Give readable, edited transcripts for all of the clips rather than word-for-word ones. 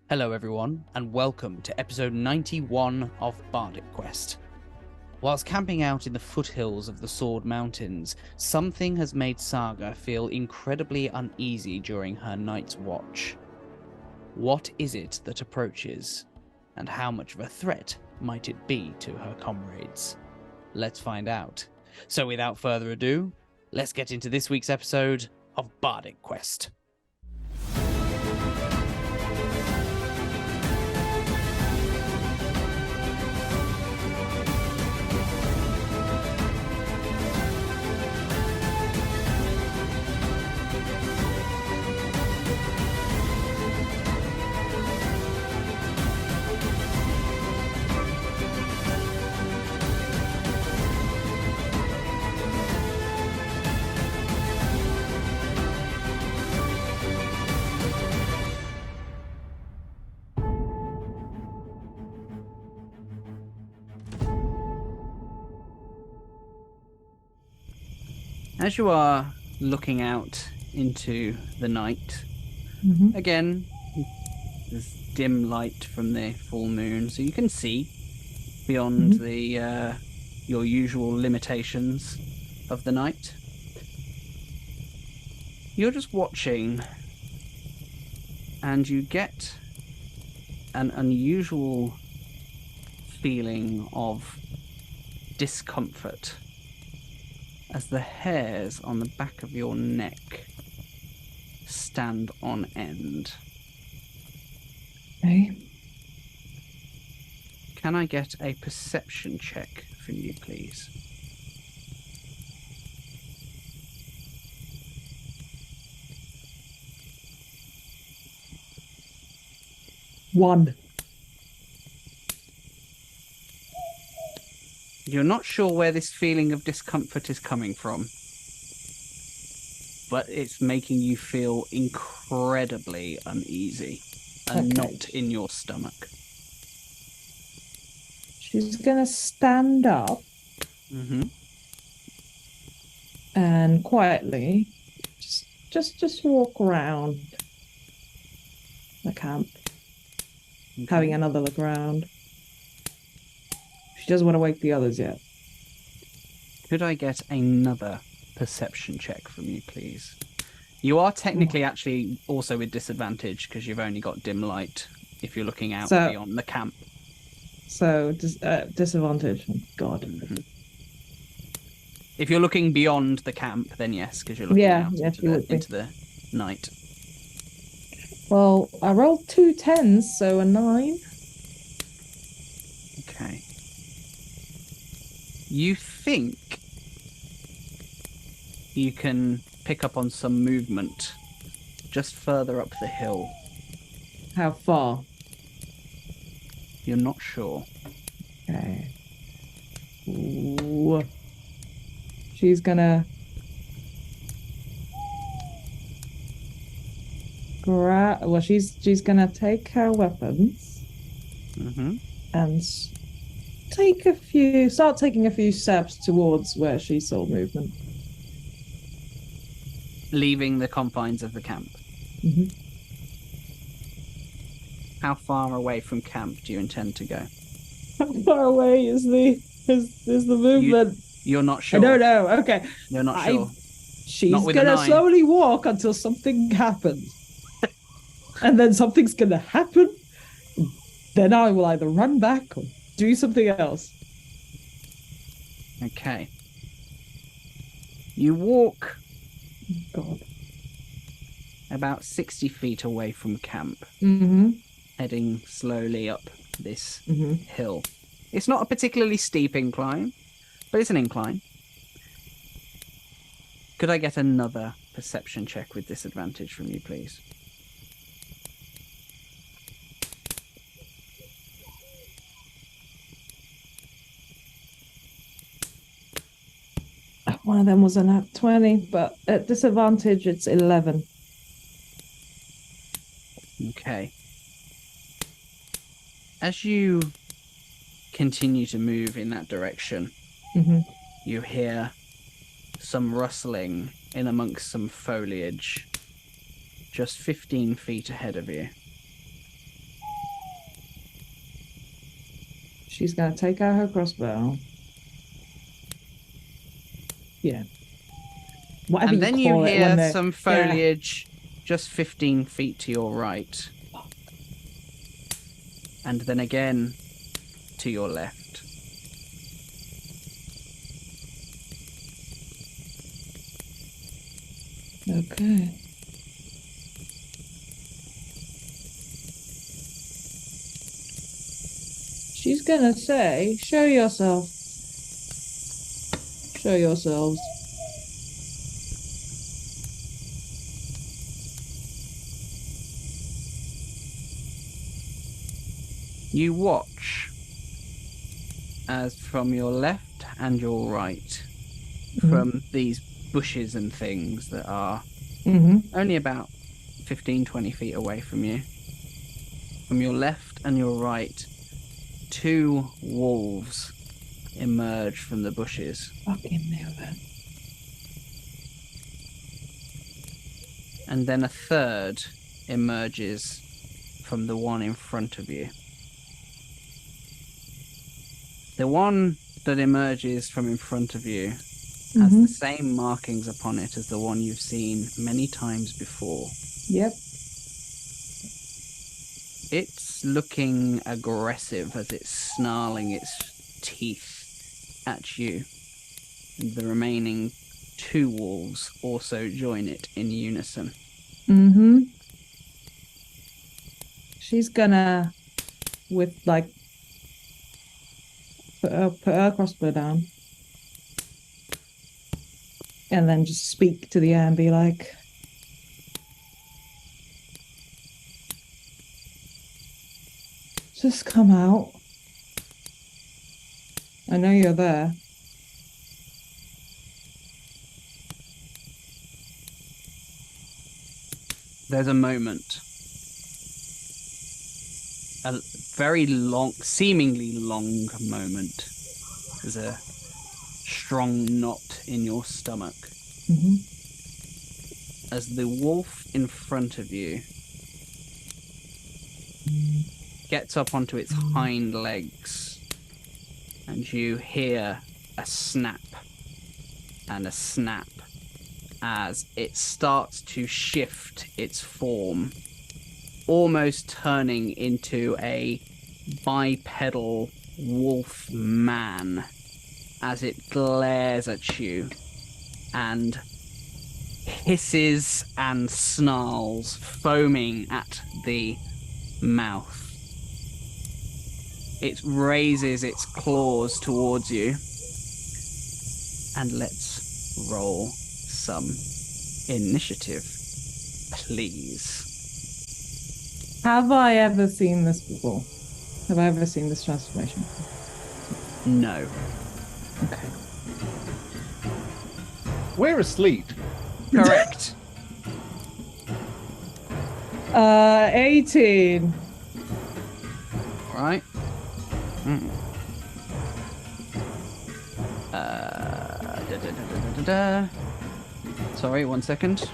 Hello everyone, and welcome to episode 91 of Bardic Quest. Whilst camping out in the foothills of the Sword Mountains, something has made Saga feel incredibly uneasy during her night's watch. What is it that approaches, and how much of a threat might it be to her comrades? Let's find out. So without further ado, let's get into this week's episode of Bardic Quest. As you are looking out into the night, again, there's dim light from the full moon, so you can see beyond the your usual limitations of the night. You're just watching, and you get an unusual feeling of discomfort as the hairs on the back of your neck stand on end. Okay. Can I get a perception check from you, please? One. You're not sure where this feeling of discomfort is coming from, but it's making you feel incredibly uneasy, a knot in your stomach. She's gonna stand up and quietly just walk around the camp, having another look around. She doesn't want to wake the others yet. Could I get another perception check from you, please? You are technically actually also with disadvantage because you've only got dim light if you're looking out beyond the camp. So, disadvantage. God. If you're looking beyond the camp, then yes, because you're looking out into the night. Well, I rolled 2 10s, so a 9. Okay. You think you can pick up on some movement just further up the hill. How far? You're not sure. Okay. Ooh. She's gonna she's gonna take her weapons and start taking a few steps towards where she saw movement. Leaving the confines of the camp. How far away from camp do you intend to go? How far away is the movement? You're not sure. I don't know. Okay. You're not sure. She's gonna slowly walk until something happens. And then something's gonna happen. Then I will either run back or do something else. Okay. You walk about 60 feet away from camp, heading slowly up this hill. It's not a particularly steep incline, but it's an incline. Could I get another perception check with disadvantage from you, please? One of them was a nat 20, but at disadvantage, it's 11. Okay. As you continue to move in that direction, you hear some rustling in amongst some foliage just 15 feet ahead of you. She's going to take out her crossbow. Yeah. Whatever and then you call hear some foliage just 15 feet to your right. And then again to your left. Okay. She's gonna say, show yourself. Show yourselves. You watch as from your left and your right, from these bushes and things that are only about 15, 20 feet away from you. From your left and your right, 2 wolves emerge from the bushes. Fucking knew it. And then a third emerges from the one in front of you. The one that emerges from in front of you has the same markings upon it as the one you've seen many times before. Yep. It's looking aggressive as it's snarling its teeth at you. And the remaining 2 wolves also join it in unison. She's gonna, with like, put her crossbow down. And then just speak to the air and be like, just come out. I know you're there. There's a moment. A very long, seemingly long moment. There's a strong knot in your stomach. As the wolf in front of you gets up onto its hind legs, and you hear a snap and a snap as it starts to shift its form, almost turning into a bipedal wolf man as it glares at you and hisses and snarls, foaming at the mouth. It raises its claws towards you. And let's roll some initiative, please. Have I ever seen this before? Have I ever seen this transformation before? No. Okay. We're asleep. Correct. 18. All right. Sorry, 1 second.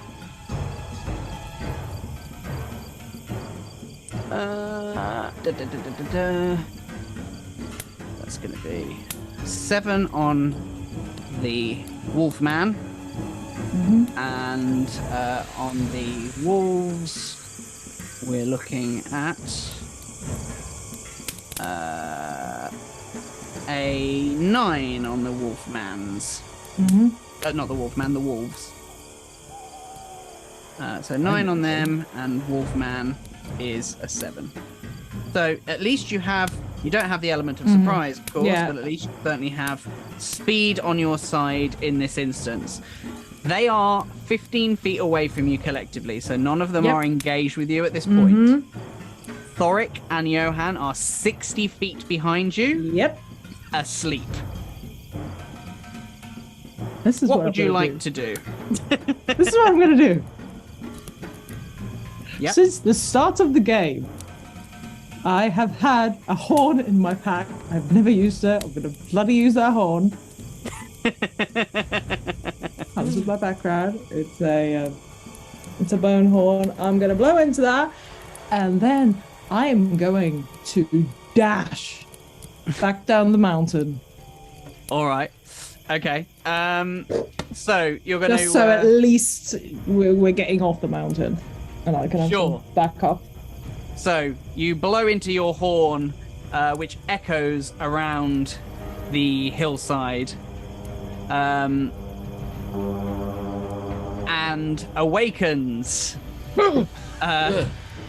That's going to be 7 on the Wolfman. And on the wolves, we're looking at a 9 on the Wolfman's. Not the Wolfman, the wolves. So 9 on them, and Wolfman is a 7. So at least you don't have the element of surprise, of course, but at least you certainly have speed on your side in this instance. They are 15 feet away from you collectively, so none of them are engaged with you at this point. Thorik and Johann are 60 feet behind you. Yep. Asleep. This is what would you like to do? This is what I'm going to do. Yep. Since the start of the game, I have had a horn in my pack. I've never used it. I'm going to bloody use that horn. Comes with my background. It's a bone horn. I'm going to blow into that, and then I am going to dash back down the mountain. All right. Okay. So you're going to... Just so at least we're getting off the mountain. And I can have Sure. some backup. So you blow into your horn, which echoes around the hillside, and awakens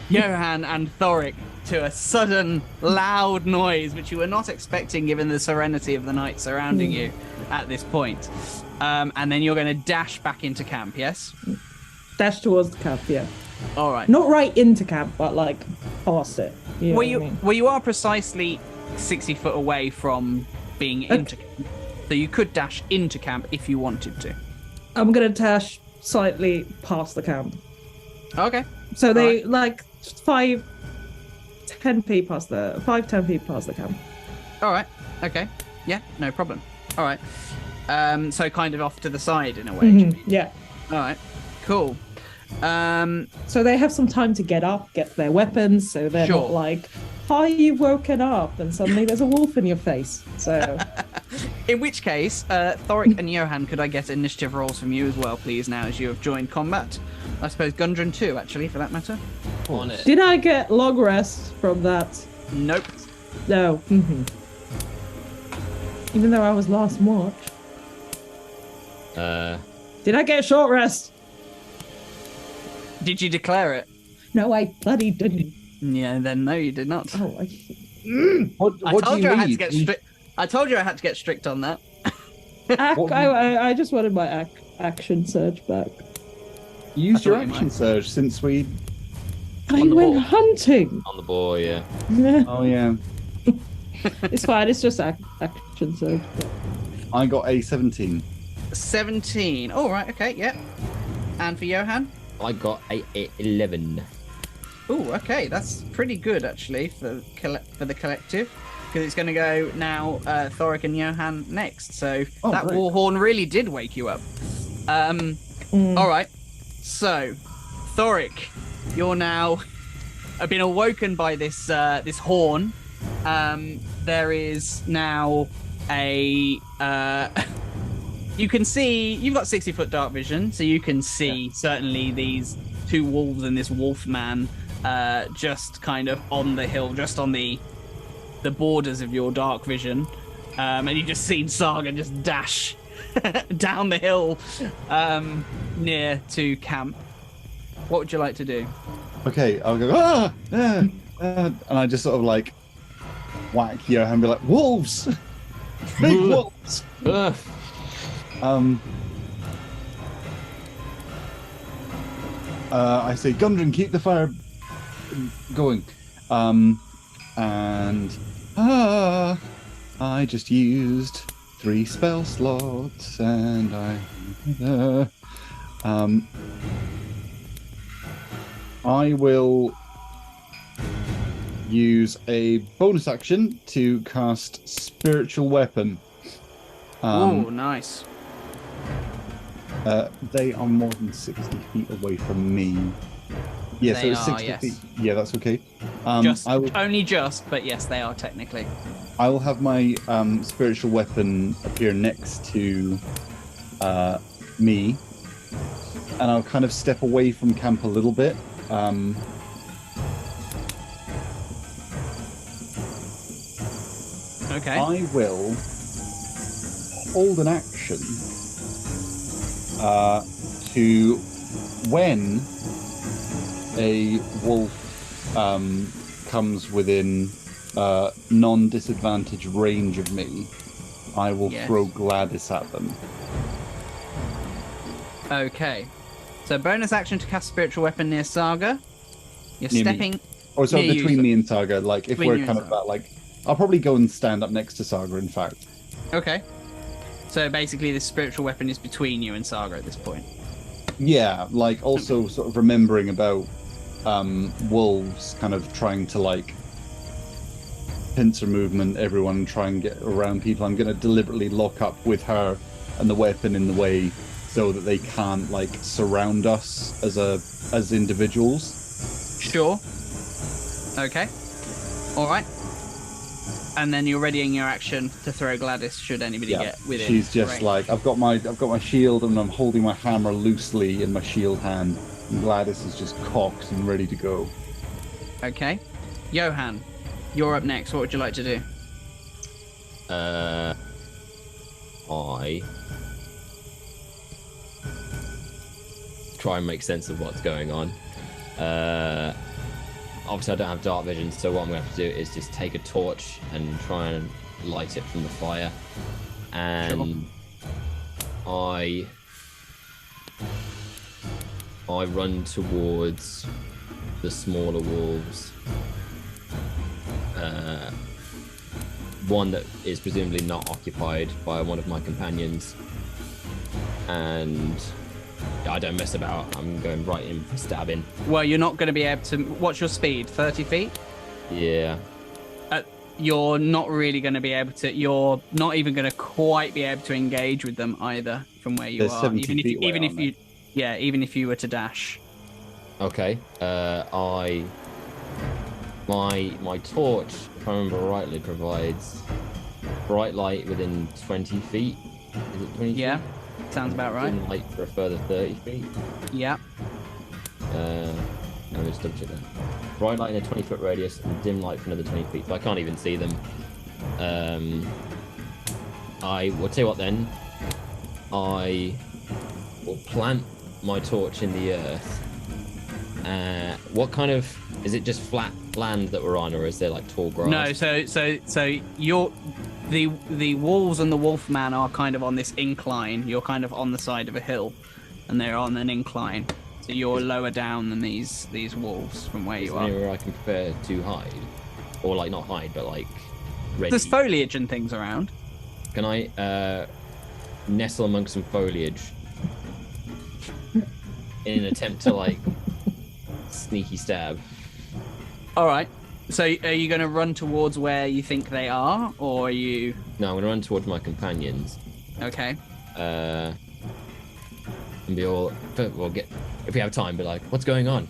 Johann and Thorik to a sudden loud noise, which you were not expecting given the serenity of the night surrounding you at this point. And then you're going to dash back into camp, yes? Dash towards the camp, yeah. All right. Not right into camp, but like past it. You know what I mean? Well, you are precisely 60 foot away from being into camp, so you could dash into camp if you wanted to. I'm gonna dash slightly past the camp. Okay. So they like 5-10 feet past the 5-10 feet past the camp. All right. Okay. Yeah. No problem. All right. So kind of off to the side in a way. Yeah. All right. Cool. So they have some time to get up, get their weapons, so they're not like, "Hi, you've woken up," and suddenly there's a wolf in your face. So, in which case, Thorik and Johann, could I get initiative rolls from you as well, please? Now, as you have joined combat, I suppose Gundren too, actually, for that matter. On it. Did I get long rest from that? Nope. No. Even though I was last watch. Did I get a short rest? Did you declare it? No, I bloody didn't. Yeah, then no, you did not. Oh, What do you need? I told you I had to get strict on that. I just wanted my action surge back. You used your action surge since we... I went hunting. On the boy, yeah. Oh, yeah. It's fine, it's just action surge. I got a 17. 17. All right, okay, yeah. And for Johann? I got a 11. Oh, okay, that's pretty good actually for the collective, because it's going to go now. Thorik and Johann next, so that war horn really did wake you up. All right, so Thorik, you're now been awoken by this this horn. There is now a you can see, you've got 60-foot dark vision, so you can see certainly these two wolves and this wolf man just kind of on the hill, just on the borders of your dark vision. And you've just seen Saga just dash down the hill near to camp. What would you like to do? Okay, I'll go, and I just sort of like whack Johann and be like, wolves! Big wolves! I say, Gundren, keep the fire going. And I just used 3 spell slots, and I will use a bonus action to cast Spiritual Weapon. Oh, nice. They are more than 60 feet away from me. Yeah, so it's 60 feet. Yeah, that's okay. Only just, but yes, they are technically. I will have my spiritual weapon appear next to me, and I'll kind of step away from camp a little bit. Okay. I will hold an action to, when a wolf comes within non-disadvantage range of me, I will throw Gladys at them. Okay. So bonus action to cast spiritual weapon near Saga. You're near stepping... Me. Or so between me and Saga, like if we're kind of that, like, I'll probably go and stand up next to Saga, in fact. Okay. So basically this spiritual weapon is between you and Saga at this point. Yeah, like also sort of remembering about wolves kind of trying to like pincer movement everyone and try and get around people. I'm going to deliberately lock up with her and the weapon in the way so that they can't like surround us as individuals. Sure. Okay. All right. And then you're readying your action to throw Gladys should anybody get within. She's just range. like, I've got my shield and I'm holding my hammer loosely in my shield hand. And Gladys is just cocked and ready to go. Okay. Johann, you're up next. What would you like to do? I try and make sense of what's going on. Obviously, I don't have dark vision, so what I'm going to have to do is just take a torch and try and light it from the fire. And I run towards the smaller wolves. One that is presumably not occupied by one of my companions. And I don't mess about. I'm going right in for stabbing. Well, you're not going to be able to... What's your speed? 30 feet? Yeah. You're not really going to be able to... You're not even going to quite be able to engage with them either from where you They're are. 70 Even feet away, even if aren't you... Yeah, even if you were to dash. Okay. My torch, if I remember rightly, provides bright light within 20 feet. Is it 20 Yeah, feet? sounds about right. Dim light for a further 30 feet. Yeah. Let me just double check that. Bright light in a 20-foot radius and dim light for another 20 feet. So I can't even see them. I will tell you what then. I will plant my torch in the earth. What kind of... Is it just flat land that we're on, or is there like tall grass? No, so you're... The wolves and the wolfman are kind of on this incline. You're kind of on the side of a hill, and they're on an incline. So you're lower down than these wolves from where you are. Anywhere I can prepare to hide, or like not hide, but like ready. There's foliage and things around. Can I nestle amongst some foliage in an attempt to like sneaky stab? All right. So are you going to run towards where you think they are, or are you... No, I'm going to run towards my companions. Okay. And be all... We'll get... If we have time, be like, what's going on?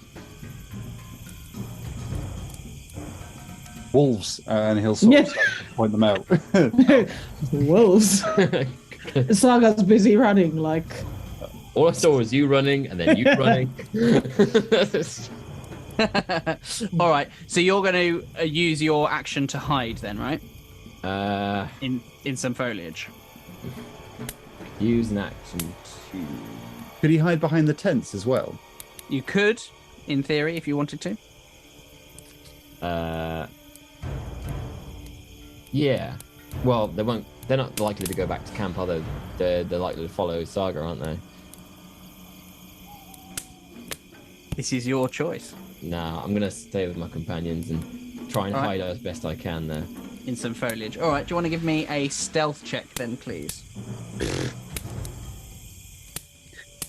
Wolves, and he'll sort of start to point them out. Wolves. Saga's busy running, like... All I saw was you running, and then you running. All right. So you're going to use your action to hide then, right? In some foliage. Use an action to... Could he hide behind the tents as well? You could, in theory, if you wanted to. Yeah. Well, they won't. They're not likely to go back to camp, are they? They're likely to follow Saga, aren't they? This is your choice. Nah, I'm gonna stay with my companions and try and hide as best I can there. In some foliage. All right. Do you want to give me a stealth check then, please?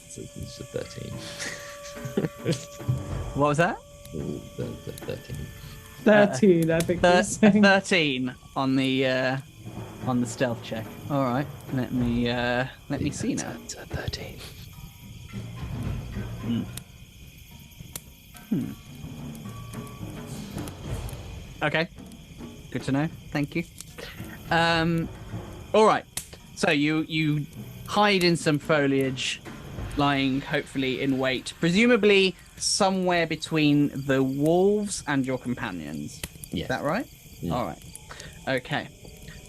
So it's a 13. What was that? Ooh, 13. 13, I think. you're saying. 13 on the stealth check. All right. Let me see now. It's a 13. Okay. Good to know. Thank you. All right. So you hide in some foliage, lying hopefully in wait, presumably somewhere between the wolves and your companions. Yes. Is that right? Yeah. All right. Okay.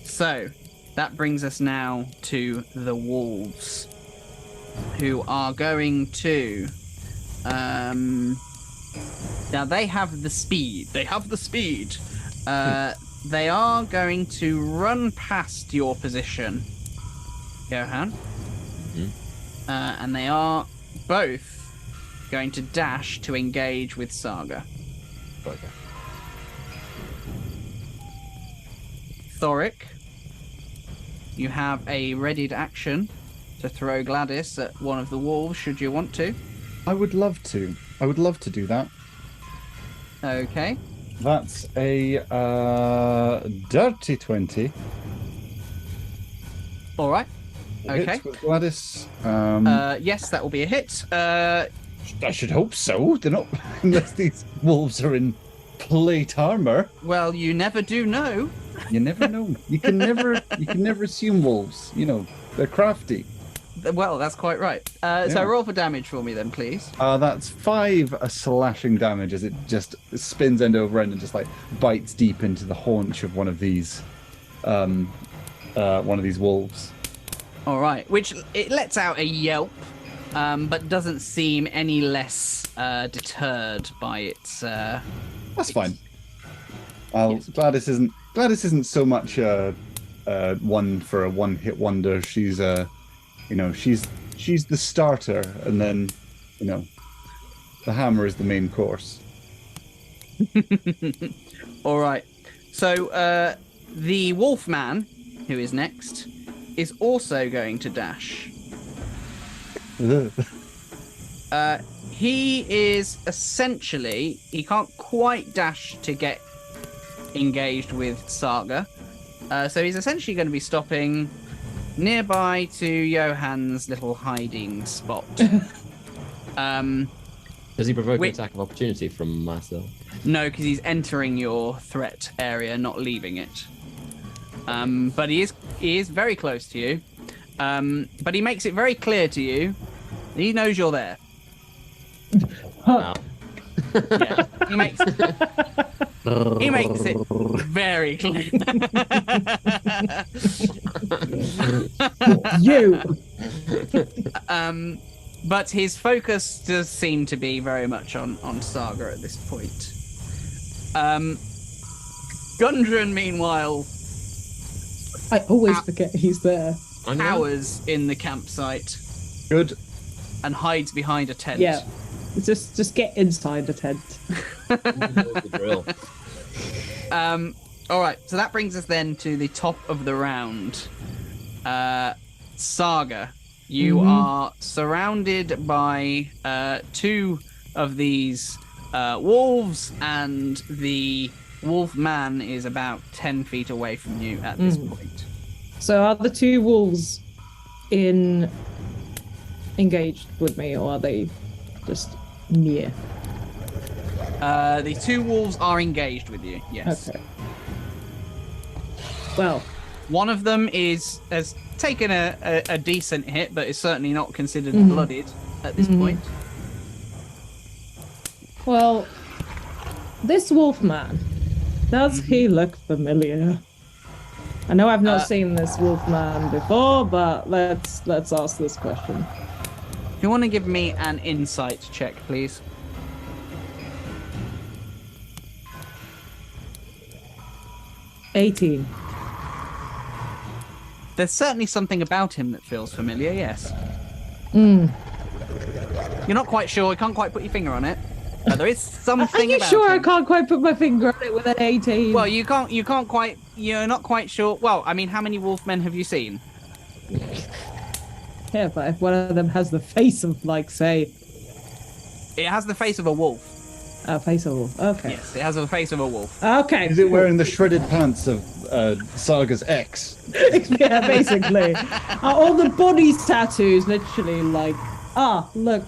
So that brings us now to the wolves, who are going to. Now they have the speed. They have the speed. They are going to run past your position, Johann. And they are both going to dash to engage with Saga. Okay. Thorik, you have a readied action to throw Gladys at one of the wolves, should you want to. I would love to. I would love to do that. Okay. That's a dirty 20. All right. Hit Okay. with Gladys. Yes, that will be a hit. I should hope so. They're not, unless these wolves are in plate armor. Well, you never do know. You never know. You can never assume wolves. You know, they're crafty. Well, that's quite right. So roll for damage for me then, please. That's 5 slashing damage as it just spins end over end and just like bites deep into the haunch of one of these wolves. All right, which it lets out a yelp, but doesn't seem any less deterred by its. That's fine. Gladys isn't so much one for a one-hit wonder. She's she's the starter, and then the hammer is the main course. All right. So the Wolfman, who is next, is also going to dash. He is essentially, he can't quite dash to get engaged with Saga. So he's essentially going to be stopping nearby to Johann's little hiding spot. Does he provoke an attack of opportunity from myself? No, because he's entering your threat area, not leaving it. But he is very close to you. But he makes it very clear to you. He knows you're there. Wow. Yeah, he makes it very clear. You. But his focus does seem to be very much on Saga at this point. Gundren, meanwhile, I always forget he's there. cowers in the campsite. Good. And hides behind a tent. Yeah. Just get inside the tent. The drill. All right, so that brings us then to the top of the round. Saga, you are surrounded by 2 of these wolves, and the wolf man is about 10 feet away from you at this point. So are the 2 wolves engaged with me, or are they just near? The 2 wolves are engaged with you, yes. Okay. Well, one of them has taken a decent hit, but is certainly not considered blooded at this point. Well, this wolf man, does he look familiar? I know I've not seen this wolf man before, but let's ask this question. If you want to give me an insight check, please. $18. There's certainly something about him that feels familiar, yes. You're not quite sure, you can't quite put your finger on it. But there is something Are you about sure him. I can't quite put my finger on it with an 18? Well, you're not quite sure. Well, I mean, how many wolfmen have you seen? Yeah, but if one of them has the face of, like, say... It has the face of a wolf. Face of a wolf, okay. Yes, it has the face of a wolf. Okay. Is it wearing the shredded pants of Saga's ex? Yeah, basically. All the body tattoos, literally, like, look.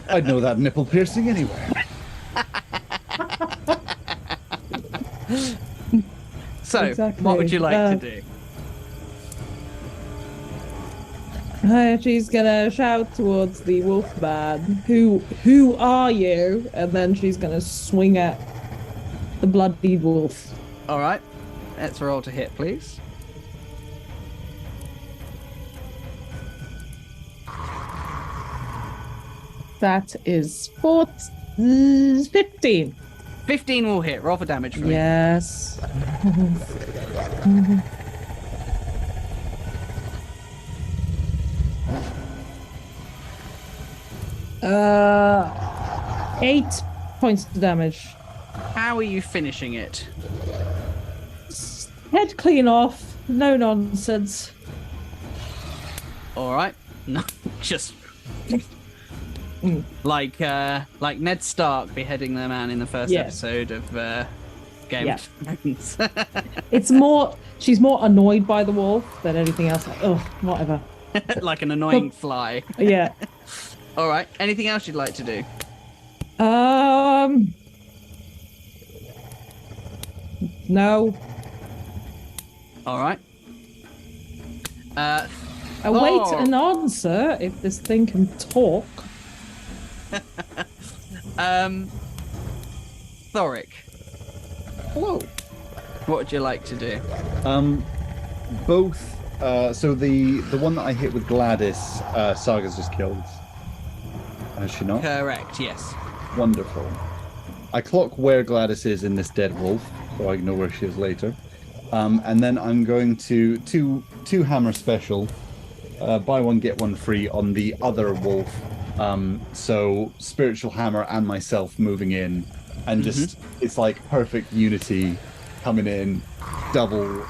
I'd know that nipple piercing anywhere. So, Exactly. what would you like to do? She's gonna shout towards the wolf man, who are you? And then she's gonna swing at the bloodied wolf. All right, let's roll to hit, please. That is 15. 15 will hit. Roll for damage for me. Yes. 8 points of damage. How are you finishing it? Head clean off. No nonsense. All right. No, just like Ned Stark beheading the man in the first episode of Game of Thrones. It's more. She's more annoyed by the wolf than anything else. Like, ugh, whatever. Like an annoying fly. Yeah. All right. Anything else you'd like to do? No. All right. Await Thor. an answer if this thing can talk. Thorik, Hello. what would you like to do? Both. So the one that I hit with Gladys, Saga's just killed. Has she not? Correct. Yes. Wonderful. I clock where Gladys is in this dead wolf, so I know where she is later. And then I'm going to two hammer special, buy one get one free on the other wolf. So spiritual hammer and myself moving in, and just it's like perfect unity coming in, double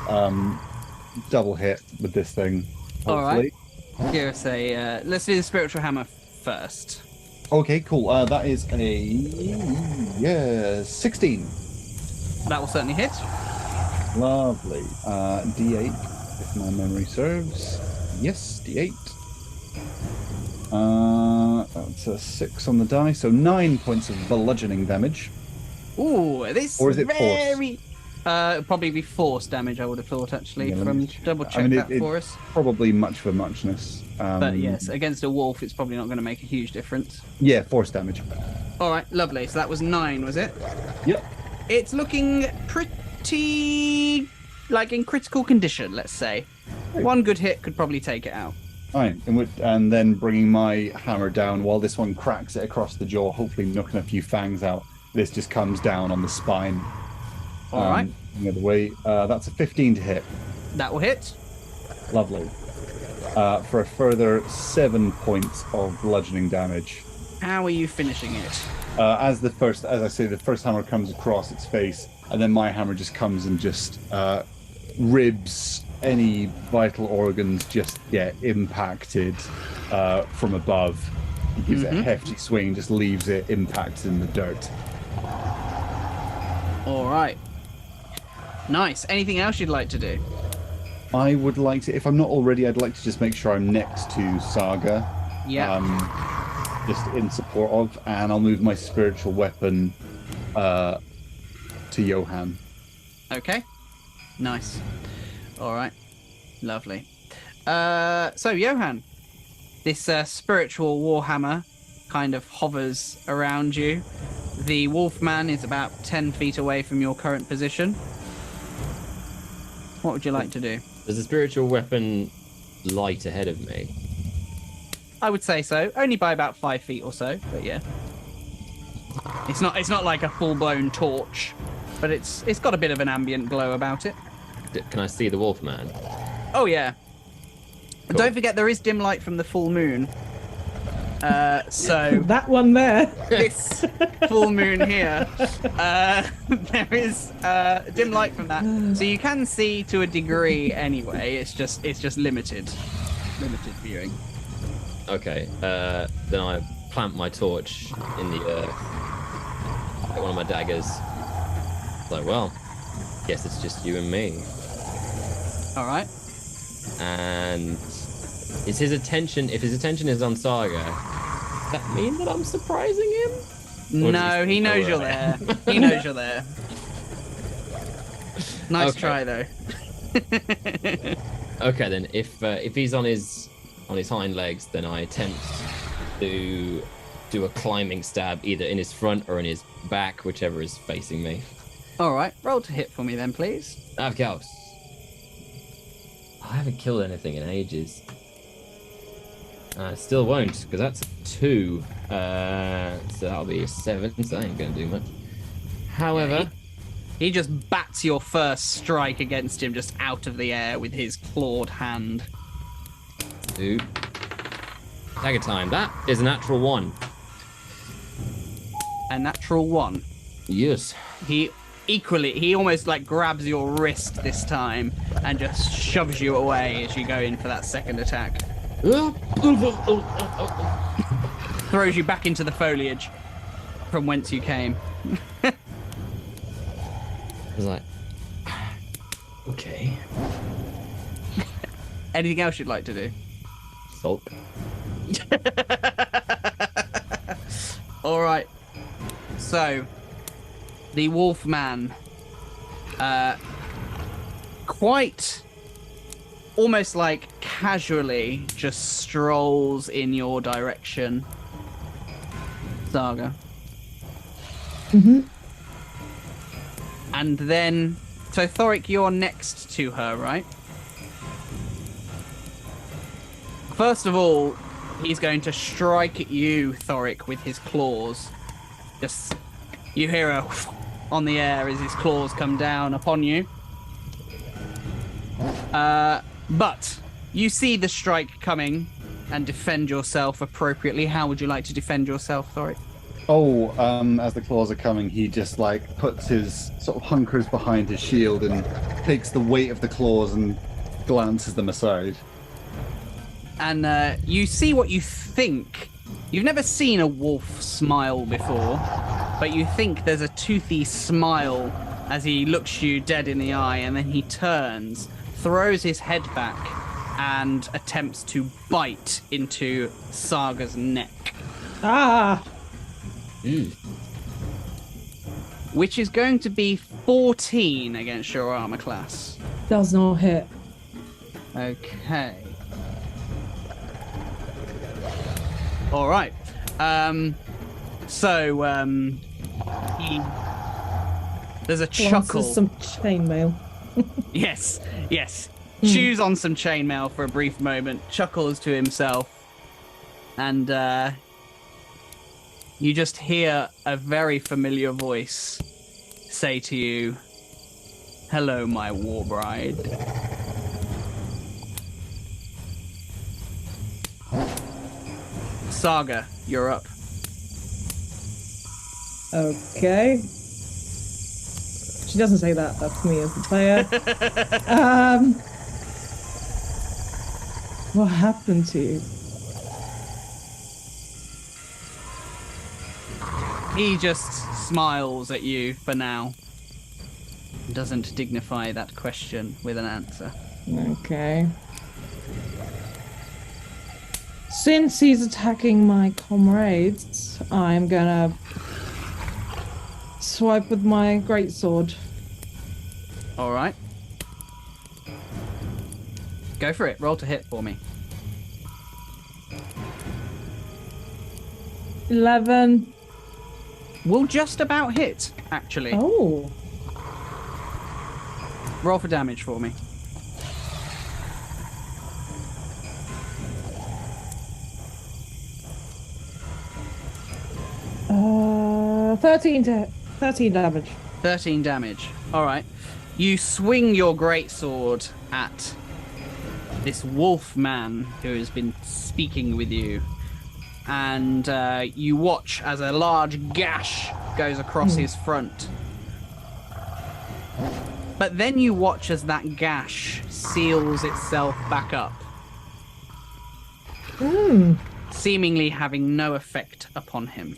hit with this thing. Hopefully. All right. Give us a. Let's do the spiritual hammer first. Okay, cool. That is a 16. That will certainly hit. Lovely. D8, if my memory serves. Yes, D8. That's a 6 on the die, so 9 points of bludgeoning damage. Ooh, this Or is it very. Probably be force damage, I would have thought, actually. Yeah, let From me double check that for us. Probably much for muchness. But yes, against a wolf, it's probably not going to make a huge difference. Yeah, force damage. All right, lovely. So that was 9, was it? Yep. It's looking pretty like in critical condition, let's say. One good hit could probably take it out. Fine. And then bringing my hammer down while this one cracks it across the jaw, hopefully knocking a few fangs out. This just comes down on the spine. All right. The other way. That's a 15 to hit. That will hit. Lovely. For a further 7 points of bludgeoning damage. How are you finishing it? As I say, the first hammer comes across its face, and then my hammer just comes and just ribs any vital organs just get impacted from above. He gives it a hefty swing, just leaves it impacted in the dirt. All right. Nice. Anything else you'd like to do? I would like to, if I'm not already, I'd like to just make sure I'm next to Saga. Yeah. Just in support of, and I'll move my spiritual weapon to Johann. Okay. Nice. All right. Lovely. So Johann, this spiritual warhammer kind of hovers around you. The wolfman is about 10 feet away from your current position. What would you like to do? Does the spiritual weapon light ahead of me? I would say so. Only by about 5 feet or so, but yeah. It's not like a full-blown torch, but it's got a bit of an ambient glow about it. Can I see the wolfman? Oh yeah. Cool. Don't forget there is dim light from the full moon. So That one there. this full moon here, there is dim light from that, so you can see to a degree anyway. It's just limited viewing. Okay, then I plant my torch in the earth. Get one of my daggers. Like, well, guess it's just you and me. All right. And is his attention? If his attention is on Saga, does that mean that I'm surprising him? Or does No, he knows you're there. He knows you're there. Nice Okay. try though. Okay, then if he's on his hind legs, then I attempt to do a climbing stab either in his front or in his back, whichever is facing me. All right, roll to hit for me then, please. Of course. I haven't killed anything in ages. I still won't, because that's 2. So that'll be a 7, so that ain't going to do much. However... He just bats your first strike against him just out of the air with his clawed hand. 2. Dagger time. That is a natural 1. A natural 1. Yes. He almost like grabs your wrist this time and just shoves you away as you go in for that second attack. Throws you back into the foliage from whence you came. I was like, okay. Anything else you'd like to do? Sulk. All right. So, the wolf man, quite almost like casually just strolls in your direction. Saga. Mm-hmm. And then, so Thorik, you're next to her, right? First of all, he's going to strike at you, Thorik, with his claws. Just, you hear a on the air as his claws come down upon you. But you see the strike coming and defend yourself appropriately. How would you like to defend yourself, Thorik? Oh, as the claws are coming, he just like puts his sort of hunkers behind his shield and takes the weight of the claws and glances them aside. And you see what you think. You've never seen a wolf smile before, but you think there's a toothy smile as he looks you dead in the eye, and then he turns, throws his head back, and attempts to bite into Saga's neck. Ah! Which is going to be 14 against your armor class. Does not hit. Okay. All right. There's a chuckle. Wants some chainmail. Yes. Chews on some chainmail for a brief moment, chuckles to himself, and you just hear a very familiar voice say to you, "Hello, my war bride." Saga, you're up. Okay. She doesn't say that. That's me as the player. What happened to you? He just smiles at you for now. Doesn't dignify that question with an answer. Okay. Since he's attacking my comrades, I'm gonna swipe with my greatsword. All right. Go for it. Roll to hit for me. 11. Will just about hit, actually. Oh. Roll for damage for me. 13 damage. 13 damage. All right. You swing your greatsword at this wolf man who has been speaking with you, and you watch as a large gash goes across his front. But then you watch as that gash seals itself back up, seemingly having no effect upon him.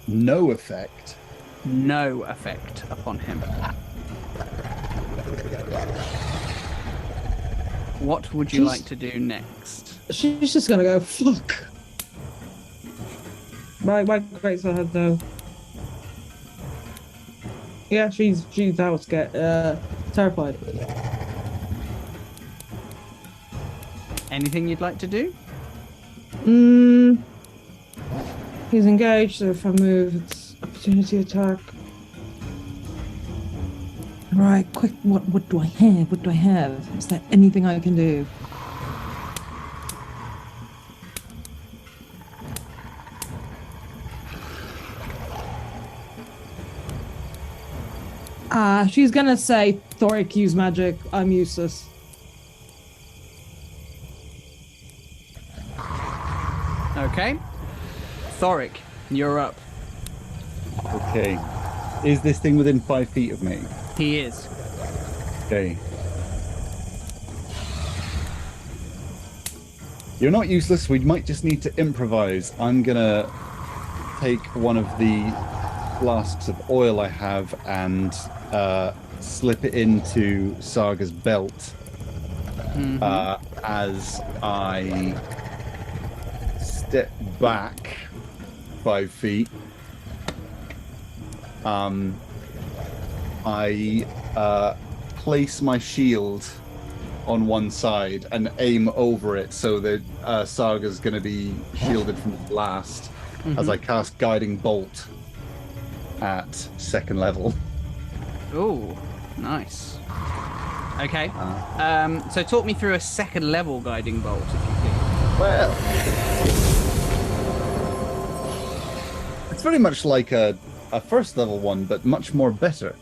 No effect? No effect upon him. What would you like to do next? She's just gonna go, fuck. My greatsword has no... Yeah, she's out to get terrified. Anything you'd like to do? He's engaged, so if I move, it's opportunity attack. Right, quick, what do I have? What do I have? Is there anything I can do? She's gonna say, Thorik, use magic, I'm useless. Okay. Thorik, you're up. Okay. Is this thing within 5 feet of me? He is. Okay. You're not useless. We might just need to improvise. I'm gonna take one of the flasks of oil I have and slip it into Saga's belt as I step back 5 feet. I place my shield on one side and aim over it so that Saga's going to be shielded from the blast as I cast Guiding Bolt at 2nd level. Ooh, nice. Okay. So talk me through a 2nd level Guiding Bolt, if you please. Well, it's very much like a 1st level one, but much more better.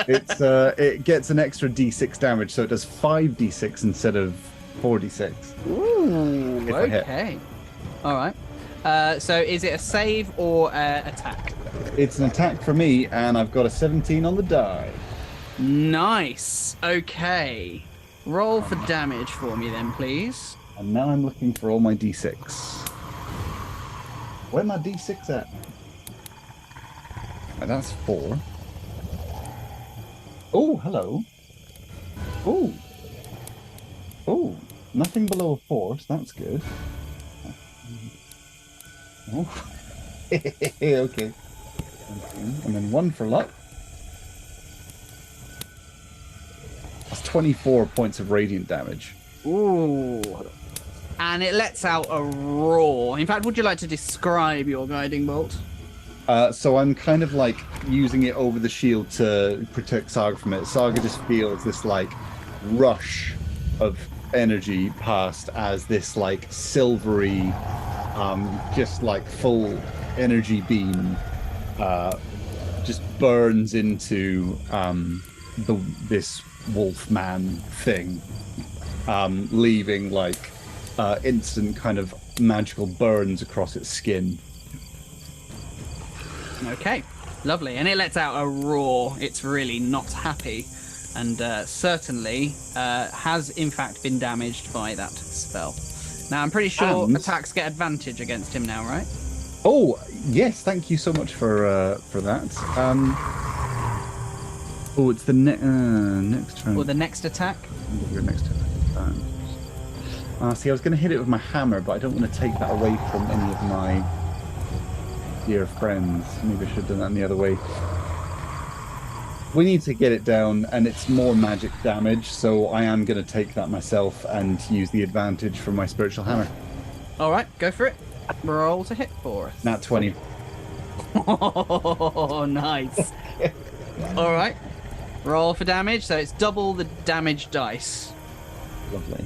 It gets an extra d6 damage, so it does 5d6 instead of 4d6. Ooh, okay. All right. So is it a save or attack? It's an attack for me, and I've got a 17 on the die. Nice. Okay. Roll for damage for me then, please. And now I'm looking for all my d6. Where my d6 at? Oh, that's 4. Oh, hello. Oh. Oh, nothing below a 4, so that's good. Oh. Okay. And then 1 for luck. That's 24 points of radiant damage. Ooh. And it lets out a roar. In fact, would you like to describe your Guiding Bolt? So I'm kind of like using it over the shield to protect Saga from it. Saga just feels this like rush of energy past as this like silvery, just like full energy beam just burns into this wolf man thing, leaving like instant kind of magical burns across its skin. Okay, lovely. And it lets out a roar. It's really not happy, and certainly has in fact been damaged by that spell. Now I'm pretty sure attacks get advantage against him now, right? Oh yes, thank you so much for that. Oh, it's the next turn. Or the next attack. Your next turn. See, I was going to hit it with my hammer, but I don't want to take that away from any of my dear friends. Maybe I should have done that the other way. We need to get it down, and it's more magic damage, so I am going to take that myself and use the advantage from my spiritual hammer. All right, go for it. Roll to hit for us. Nat 20. Oh, nice. All right. Roll for damage, so it's double the damage dice. Lovely.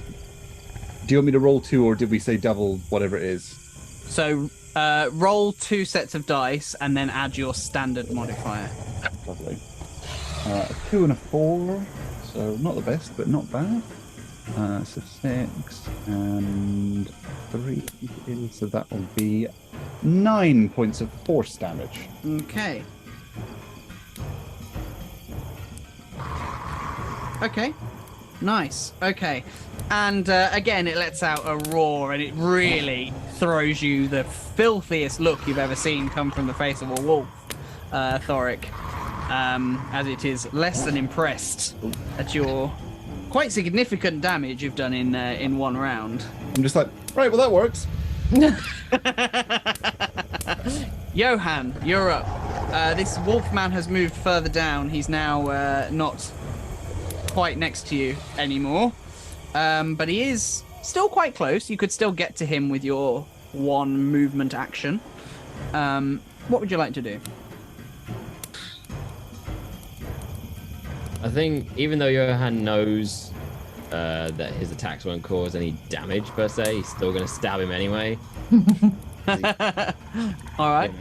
Do you want me to roll 2, or did we say double whatever it is? So roll 2 sets of dice and then add your standard modifier. Lovely. A 2 and a 4, so not the best, but not bad. So 6 and 3, so that will be 9 points of force damage. Okay. Okay. Nice. Okay. And again, it lets out a roar, and it really throws you the filthiest look you've ever seen come from the face of a wolf, Thorik, as it is less than impressed at your quite significant damage you've done in one round. I'm just like, right, well, that works. Johann, you're up. This wolfman has moved further down. He's now not quite next to you anymore. But he is still quite close. You could still get to him with your one movement action. What would you like to do? I think even though Johann knows that his attacks won't cause any damage per se, he's still going to stab him anyway. All right.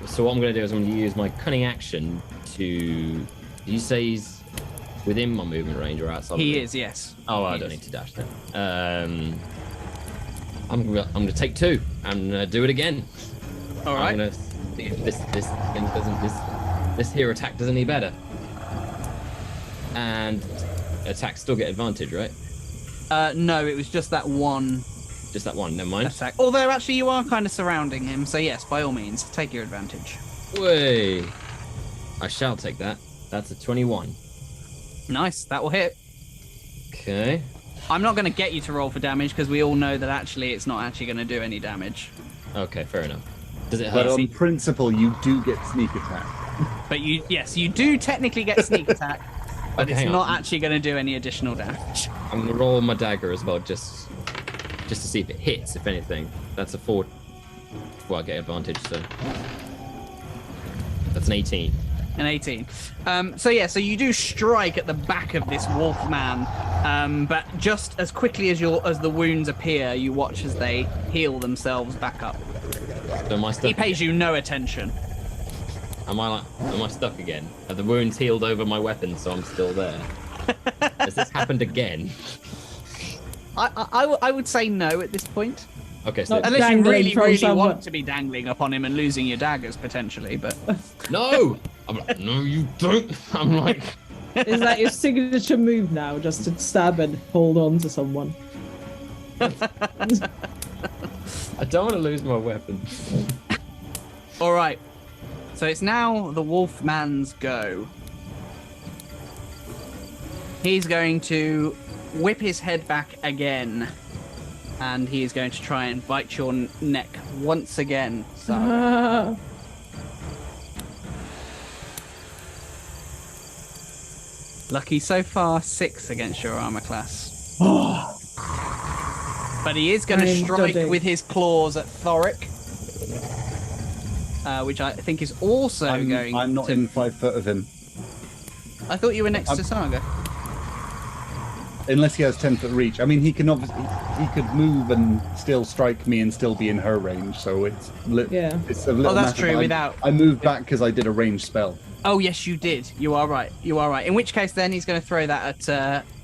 So what I'm going to do is I'm going to use my cunning action to... Did you say he's within my movement range or outside? He is, yes. Oh, I don't need to dash then. I'm gonna take 2 and do it again. All right. I'm gonna see if this here attack does any better. And attacks still get advantage, right? No, it was just that one. Just that one. Never mind. Attack. Although actually, you are kind of surrounding him, so yes, by all means, take your advantage. Way. I shall take that. That's a 21. Nice, that will hit. Okay. I'm not going to get you to roll for damage because we all know that actually it's not actually going to do any damage. Okay, fair enough. Does it But hurt? on principle, you do get sneak attack. But you do technically get sneak attack, but Okay, it's hang not on. actually going to do any additional damage. I'm gonna roll my dagger as well, just to see if it hits. If anything, that's a 4. Well, I get advantage, so that's an 18. An 18. So you do strike at the back of this wolf man, but just as quickly as the wounds appear, you watch as they heal themselves back up. So am I stuck? He pays you no attention. Am I stuck again? Have the wounds healed over my weapon, so I'm still there? Has this happened again? I would say no at this point. Okay, so Unless you Dangling really, from really someone. want to be dangling upon him and losing your daggers potentially, but no. I'm like, no, you don't. I'm like, Is that your signature move now? Just to stab and hold on to someone? I don't want to lose my weapon. all right. So it's now the wolf man's go. He's going to whip his head back again, and he is going to try and bite your neck once again. So lucky so far, 6 against your armor class. But he is going to I'm strike dodging. with his claws at Thorik, which I think is also going. I'm not to... in 5 foot of him. I thought you were next to Saga. Unless he has 10 foot reach. I mean, he can obviously he could move and still strike me and still be in her range. So it's Yeah. It's a little that's matter, true, but without- I moved back because I did a ranged spell. Oh yes, you did. You are right. You are right. In which case, then he's going to throw that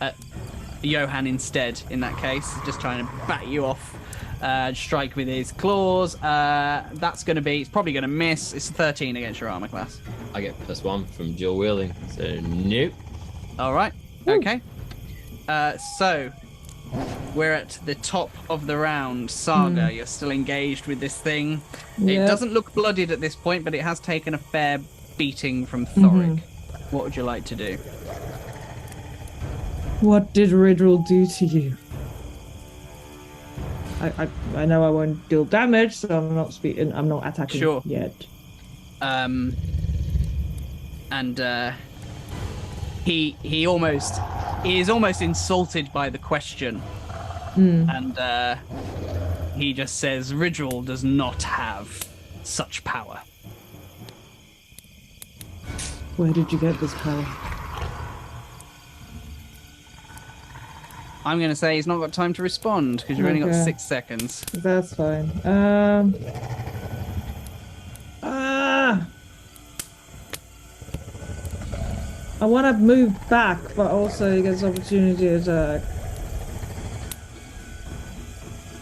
at Johann instead. In that case, just trying to bat you off. Strike with his claws. That's going to be. It's probably going to miss. It's a 13 against your armor class. I get +1 from dual wielding, so nope. All right. Okay. So we're at the top of the round. Saga, you're still engaged with this thing. It Yep. doesn't look bloodied at this point, but it has taken a fair beating from Thorik. What would you like to do? What did Ridril do to you? I know I won't deal damage, so I'm not speaking. I'm not attacking Sure. yet. And he is almost insulted by the question, and he just says, "Ridril does not have such power." Where did you get this power? I'm going to say he's not got time to respond because you've only got Okay. 6 seconds. That's fine. I want to move back, but also he gets opportunity to attack.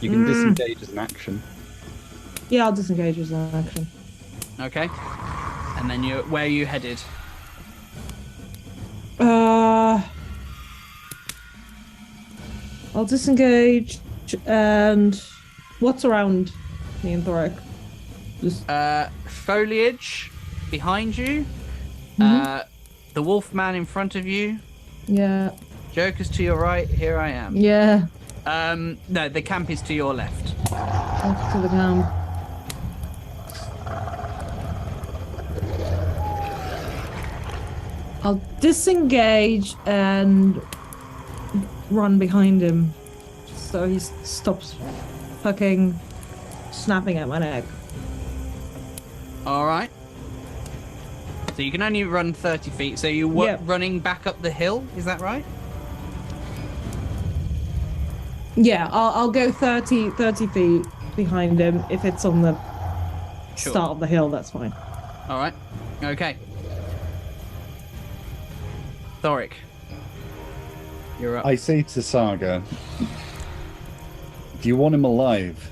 You can disengage as an action. Yeah, I'll disengage as an action. Okay. And then where are you headed? I'll disengage, and what's around me and Thorik? Just Foliage behind you. The wolf man in front of you. yeah, Joker's to your right. Here I am. yeah. No, the camp is to your left. Off to the camp. I'll disengage and run behind him so he stops fucking snapping at my neck. All right. So you can only run 30 feet. So you were Yep. running back up the hill. Is that right? Yeah, I'll go 30 feet behind him. If it's on the Sure. start of the hill, that's fine. All right. Okay. Thorik, you're up. I say to Saga, do you want him alive?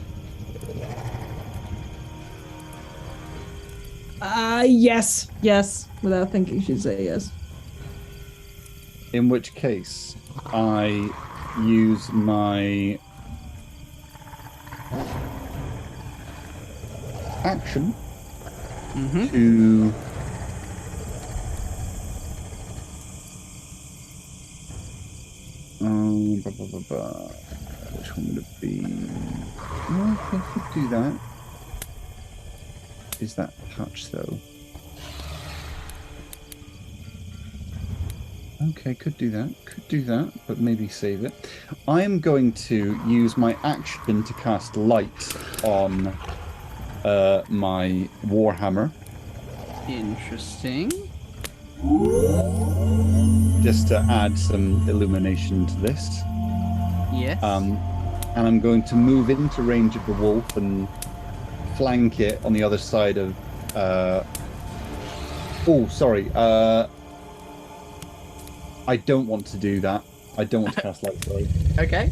Yes. Without thinking, she'd say yes. In which case, I use my action to which one would it be? Well, I could do that. is that touch, though? Okay, could do that, but maybe save it. I am going to use my action to cast light on my Warhammer. Interesting. Just to add some illumination to this. Yes. And I'm going to move into range of the wolf and flank it on the other side of... I don't want to do that. I don't want to cast light, sorry. Okay.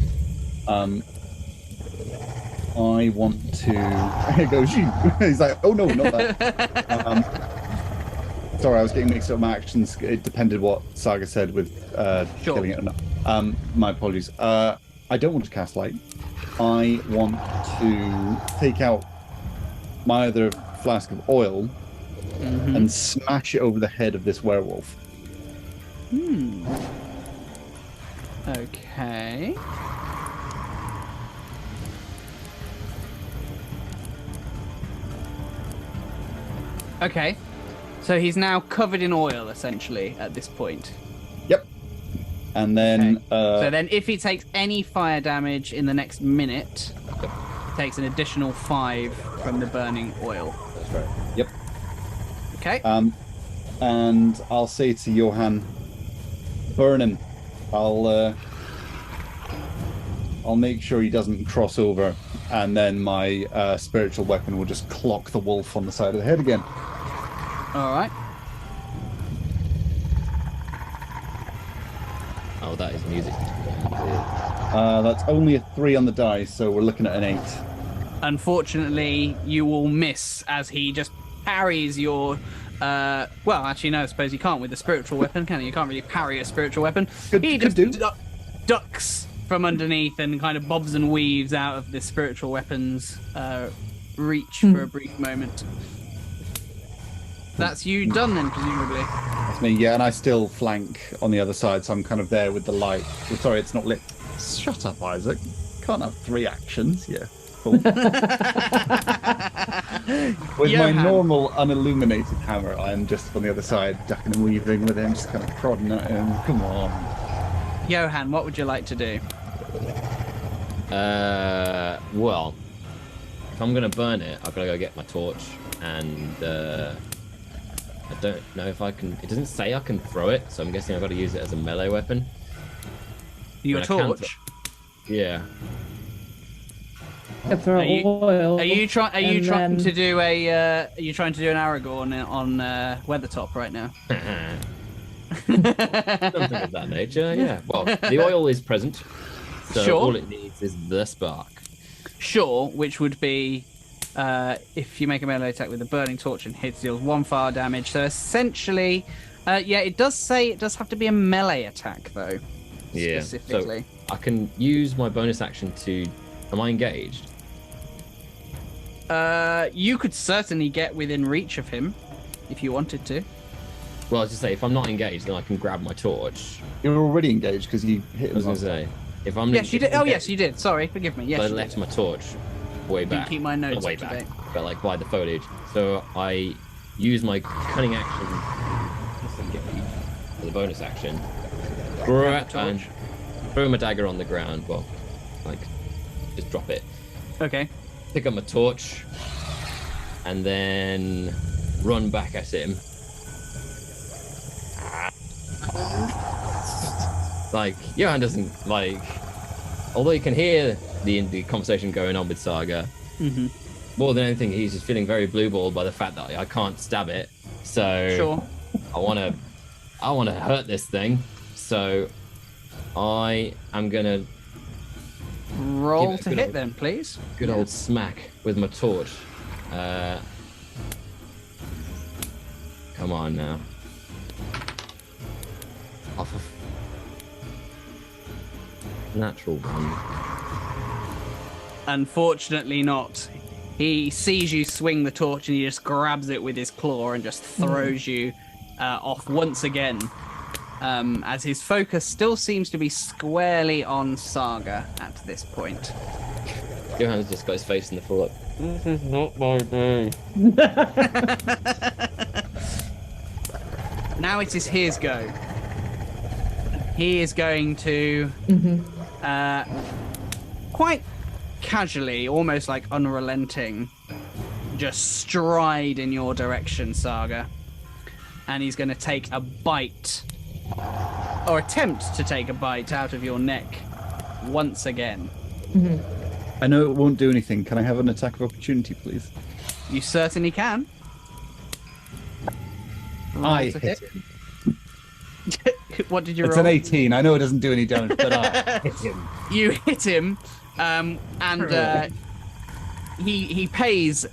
I want to... Here goes you. He's like, oh no, not that. Sorry, I was getting mixed up my actions. It depended what Saga said with killing it or not. My apologies. I don't want to cast light. I want to take out my other flask of oil and smash it over the head of this werewolf. Okay. Okay. So he's now covered in oil, essentially, at this point. Yep. And then... Okay. So then if he takes any fire damage in the next minute, he takes an additional 5 from the burning oil. That's right. Yep. Okay. And I'll say to Johann, burn him. I'll make sure he doesn't cross over, and then my spiritual weapon will just clock the wolf on the side of the head again. All right. Oh, that is music. That's only a 3 on the dice, so we're looking at an 8. Unfortunately, you will miss as he just parries your... well, actually, no, I suppose you can't with the spiritual weapon, can you? You can't really parry a spiritual weapon. He just ducks from underneath and kind of bobs and weaves out of the spiritual weapon's reach for a brief moment. That's you done then, presumably. That's me, yeah, and I still flank on the other side, so I'm kind of there with the light. Oh, sorry, it's not lit. Shut up, Isaac. Can't have 3 actions, yeah. Cool. With Johann. my normal unilluminated hammer, I'm just on the other side, ducking and weaving with him, just kind of prodding at him. Come on. Johann, what would you like to do? Well, if I'm gonna burn it, I've gotta go get my torch, and I don't know if I can. It doesn't say I can throw it, so I'm guessing I've got to use it as a melee weapon. Your torch? Yeah. Throw oil. Are you trying to do a? Are you trying to do an Aragorn on Weathertop right now? Something of that nature. Yeah. Well, the oil is present, so Sure. all it needs is the spark. Sure, which would be if you make a melee attack with a burning torch and hits, deals 1 fire damage. So essentially, yeah, it does say it does have to be a melee attack though. Yeah. Specifically. So I can use my bonus action to. Am I engaged? You could certainly get within reach of him if you wanted to. Well, I was just say if I'm not engaged, then I can grab my torch. You're already engaged because you hit him. I was gonna say if I'm. Yes, you did. Oh, yes, you did. Sorry, forgive me. Yes, I you left did. my torch way back. keep my notes Not way up to back, date. but like by the foliage. So I use my cunning action as a bonus action. And throw my dagger on the ground. Well, like just drop it. Okay. Pick up my torch, and then run back at him. Like Johann doesn't like. Although you can hear the conversation going on with Saga, more than anything, he's just feeling very blue-balled by the fact that I can't stab it. So Sure. I want to hurt this thing. So I am gonna Roll Give it a to good hit old- then, please. good old smack with my torch. Come on now. Off of natural one. Unfortunately not. He sees you swing the torch and he just grabs it with his claw and just throws you off once again. As his focus still seems to be squarely on Saga at this point. Johann's just got his face in the This is not my day. Now it is his go. He is going to quite casually, almost like unrelenting, just stride in your direction, Saga. And he's going to take a bite, or attempt to take a bite out of your neck once again. I know it won't do anything. Can I have an attack of opportunity, please? You certainly can. I hit him. What did you It's roll? an 18. I know it doesn't do any damage, but I hit him. You hit him, and he pays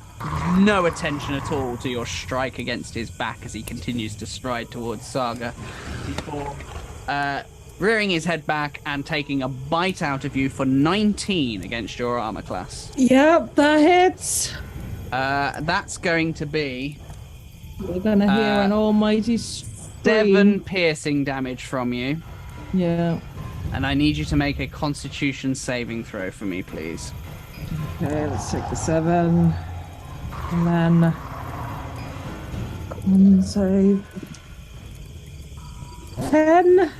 no attention at all to your strike against his back as he continues to stride towards Saga, before rearing his head back and taking a bite out of you for 19 against your armor class. Yep, that hits. That's going to be We're gonna hear an almighty scream. 7 piercing damage from you. Yeah. And I need you to make a Constitution saving throw for me, please. Okay, let's take the 7. And then... Con save. 10.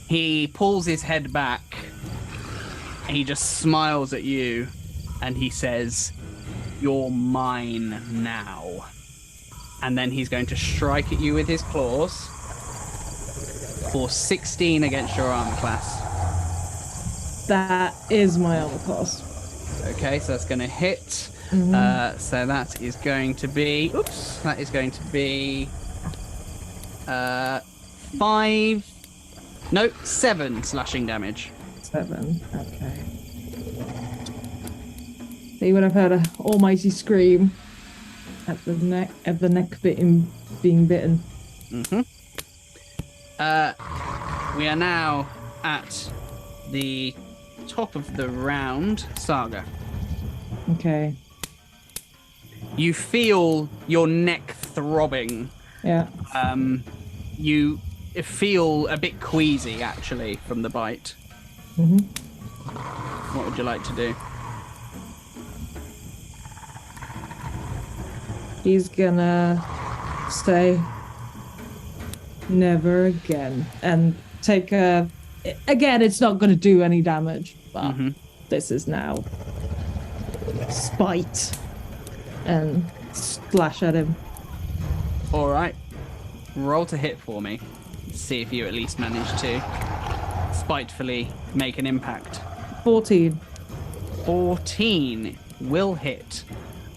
He pulls his head back. And he just smiles at you. And he says, "You're mine now." And then he's going to strike at you with his claws for 16 against your armor class. That is my armor class. Okay, so that's going to hit. So that is going to be... Oops. That is going to be... 7 slashing damage. 7. Okay. They would have heard an almighty scream at the neck being bitten. We are now at the top of the round. Saga. Okay. You feel your neck throbbing. Yeah. You feel a bit queasy, actually, from the bite. What would you like to do? He's gonna say never again and take a... Again, it's not gonna do any damage, but this is now spite and slash at him. All right. Roll to hit for me. See if you at least manage to spitefully make an impact. 14. 14 will hit.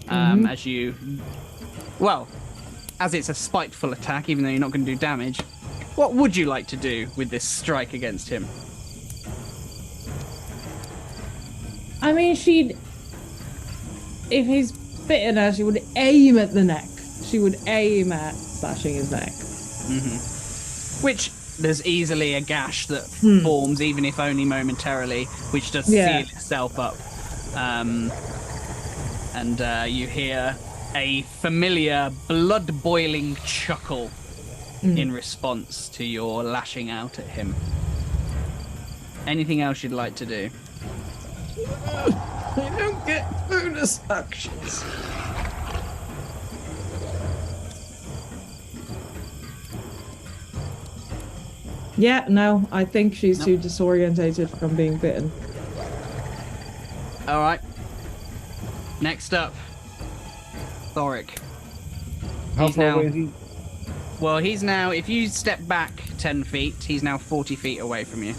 As you... Well, as it's a spiteful attack, even though you're not going to do damage, what would you like to do with this strike against him? I mean, she'd... If he's bitten her, she would aim at the neck. She would aim at slashing his neck. Which, there's easily a gash that forms, even if only momentarily, which does seal itself up. And you hear a familiar, blood-boiling chuckle in response to your lashing out at him. Anything else you'd like to do? I don't get bonus actions. Yeah, no, I think she's too disorientated from being bitten. All right. Next up, Thorik. How He's far now- away is he? Well, he's now, if you step back 10 feet, he's now 40 feet away from you.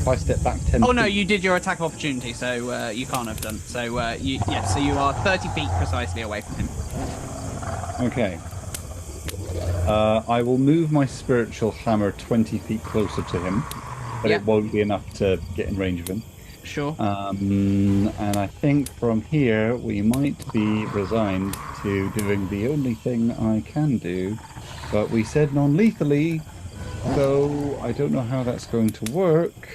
If I step back 10 Oh, no, feet- you did your attack of opportunity, so you can't have done. So, so you are 30 feet precisely away from him. Okay. I will move my spiritual hammer 20 feet closer to him, but Yeah. it won't be enough to get in range of him. Sure. And I think from here we might be resigned to doing the only thing I can do, but we said non-lethally, so I don't know how that's going to work.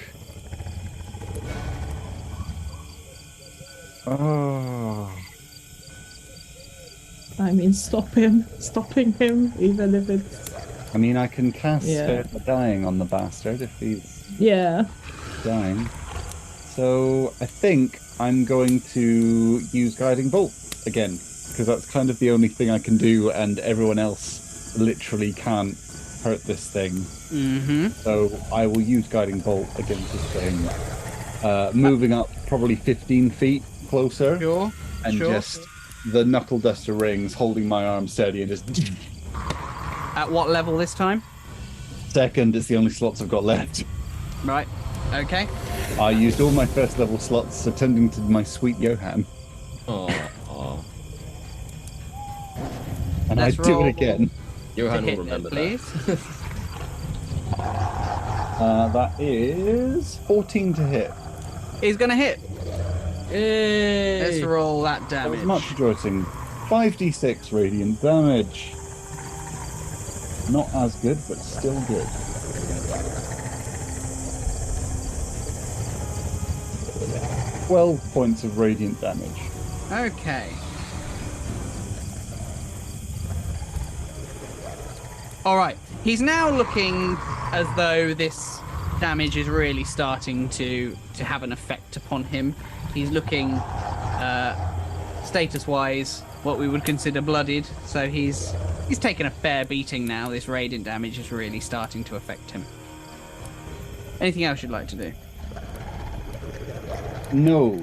Oh. I mean, stopping him, even if it's... I mean, I can cast Yeah. Spare the Dying on the bastard if he's Yeah. dying. So I think I'm going to use Guiding Bolt again, because that's kind of the only thing I can do, and everyone else literally can't hurt this thing. Mm-hmm. So I will use Guiding Bolt against this thing, moving up probably 15 feet closer, Sure. and just the knuckle duster rings, holding my arm steady, and just. At what level this time? Second, it's the only slots I've got left. Right. Okay. I used all my first level slots attending to my sweet Johann. Oh. And Let's I do roll it again. Johann will Hit remember it, please. That is 14 to hit. He's gonna hit. Yay! Let's roll that That was damage. much rejoicing. 5d6 radiant damage. Not as good, but still good. Yeah. 12 points of radiant damage. Okay. All right. He's now looking as though this damage is really starting to have an effect upon him. He's looking, status-wise, what we would consider bloodied. So he's taken a fair beating now. This radiant damage is really starting to affect him. Anything else you'd like to do? No.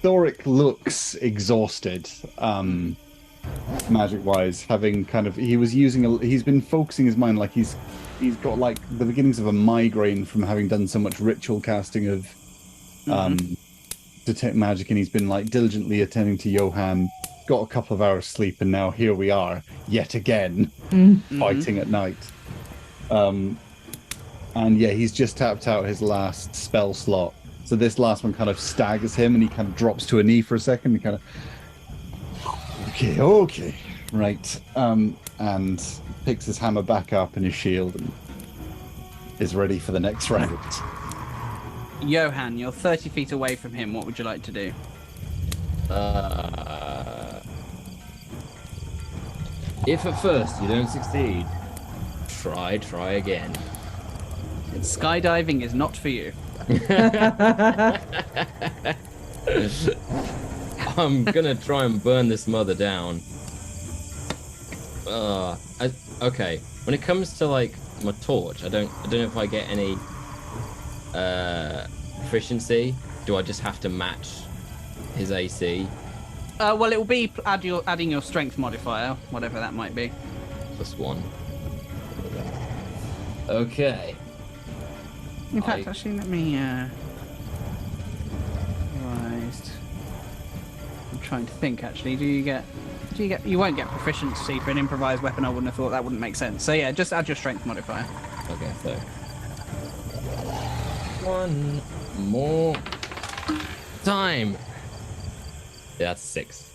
Thorik looks exhausted, magic-wise, having kind of... He's been focusing his mind like he's got like the beginnings of a migraine from having done so much ritual casting of detect magic, and he's been like diligently attending to Johann, got a couple of hours sleep, and now here we are yet again fighting at night. And yeah, he's just tapped out his last spell slot, so this last one kind of staggers him, and he kind of drops to a knee for a second. He kind of okay, right, and picks his hammer back up and his shield and is ready for the next round. Johann, you're 30 feet away from him. What would you like to do? If at first you don't succeed, try again. Skydiving is not for you. I'm gonna try and burn this mother down. Okay. When it comes to like my torch, I don't know if I get any proficiency. Do I just have to match his AC? Well, it will be adding your strength modifier, whatever that might be. +1. Okay. In fact, actually, let me. Revised. I'm trying to think. Actually, do you get? You won't get proficiency for an improvised weapon. I wouldn't have thought that wouldn't make sense. So yeah, just add your strength modifier. Okay, so one more time. Yeah, that's 6.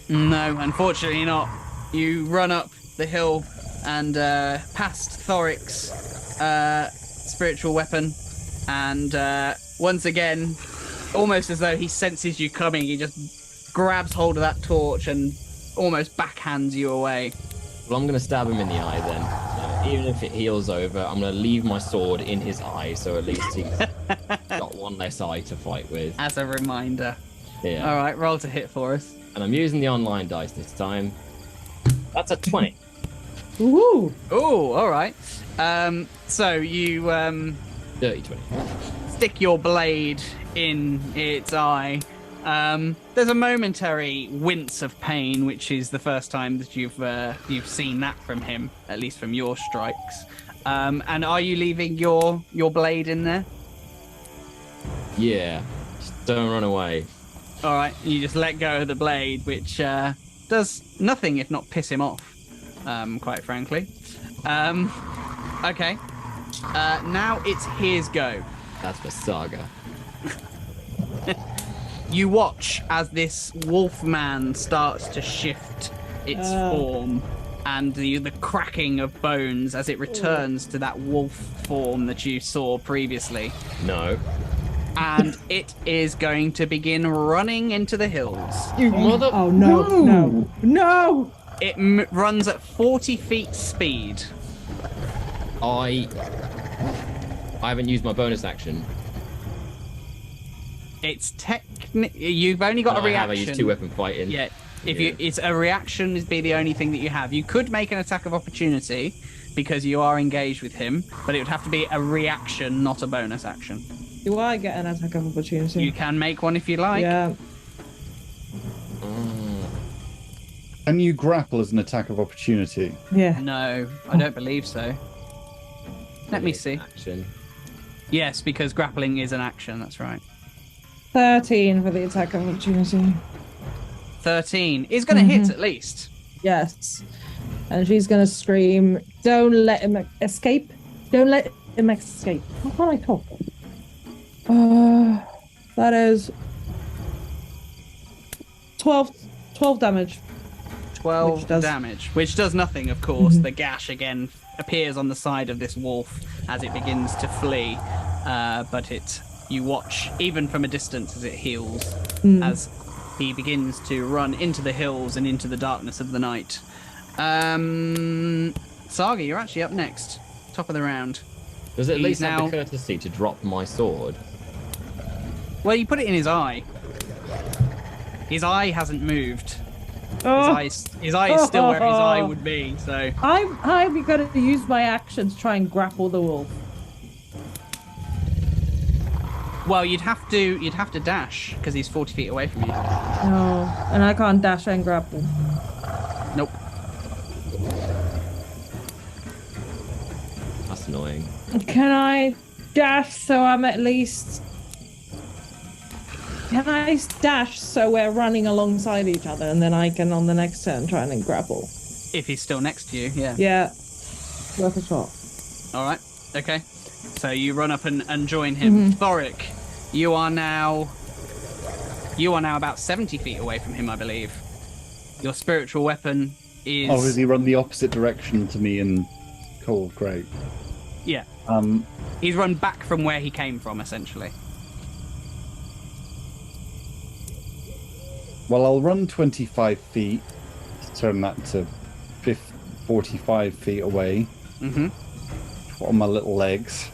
No, unfortunately not. You run up the hill and past Thorik's spiritual weapon, and once again, almost as though he senses you coming, he just grabs hold of that torch and almost backhands you away. Well, I'm going to stab him in the eye then. Even if it heals over, I'm going to leave my sword in his eye, so at least he's got one less eye to fight with. As a reminder. Yeah. All right, roll to hit for us. And I'm using the online dice this time. That's a 20. Ooh. Oh, all right. So you Dirty 20. stick your blade in its eye. There's a momentary wince of pain, which is the first time that you've seen that from him, at least from your strikes. And are you leaving your blade in there? Yeah. Just don't run away. All right, you just let go of the blade, which does nothing if not piss him off, quite frankly. Okay. Now it's his go. That's for Saga. You watch as this wolf man starts to shift its form, and the cracking of bones as it returns to that wolf form that you saw previously. No. And it is going to begin running into the hills. You mother... Oh, no. It runs at 40 feet speed. I I haven't used my bonus action. It's you've only got a reaction. I used 2 weapon fighting. Yeah. It's a reaction would be the only thing that you have. You could make an attack of opportunity because you are engaged with him, but it would have to be a reaction, not a bonus action. Do I get an attack of opportunity? You can make one if you like. Yeah. Can you grapple as an attack of opportunity? Yeah. No, I don't believe so. Let me see. Action. Yes, because grappling is an action. That's right. 13 for the attack of opportunity. 13 is going to hit at least. Yes. And she's going to scream, "Don't let him escape. Don't let him escape." How can I talk? That is 12 damage. 12 damage, which does nothing, of course. The gash again appears on the side of this wolf as it begins to flee. But you watch, even from a distance, as it heals, as he begins to run into the hills and into the darkness of the night. Saga, you're actually up next. Top of the round. Does it at least have the courtesy to drop my sword? Well, you put it in his eye. His eye hasn't moved. Oh. His eye is still where his eye would be, so... I'm going to use my action to try and grapple the wolf. Well, you'd have to dash, because he's 40 feet away from you. No, and I can't dash and grapple. Nope. That's annoying. Can I dash so I'm at least... Can I dash so we're running alongside each other, and then I can, on the next turn, try and grapple? If he's still next to you, yeah. Yeah. Worth a shot. All right. Okay. So you run up and join him. Thorik, you are now about 70 feet away from him, I believe. Your spiritual weapon is... Oh, has he run the opposite direction to me and Cole? Great. Yeah. He's run back from where he came from, essentially. Well, I'll run 25 feet to turn that to 45 feet away. On my little legs.